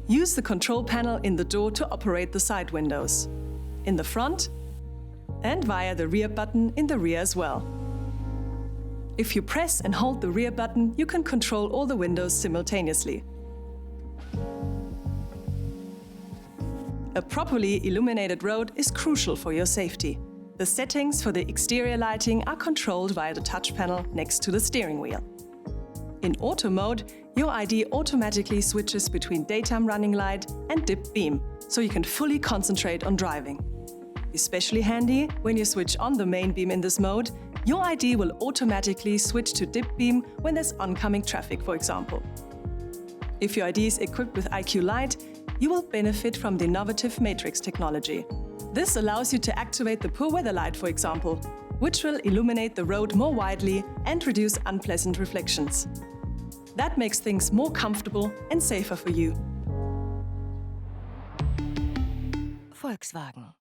Use the control panel in the door to operate the side windows, in the front, and via the rear button in the rear as well. If you press and hold the rear button, you can control all the windows simultaneously. A properly illuminated road is crucial for your safety. The settings for the exterior lighting are controlled via the touch panel next to the steering wheel. In auto mode, your ID automatically switches between daytime running light and dip beam, so you can fully concentrate on driving. Especially handy when you switch on the main beam in this mode, your ID will automatically switch to dip beam when there's oncoming traffic, for example. If your ID is equipped with IQ Light, you will benefit from the innovative matrix technology. This allows you to activate the poor weather light, for example, which will illuminate the road more widely and reduce unpleasant reflections. That makes things more comfortable and safer for you. Volkswagen.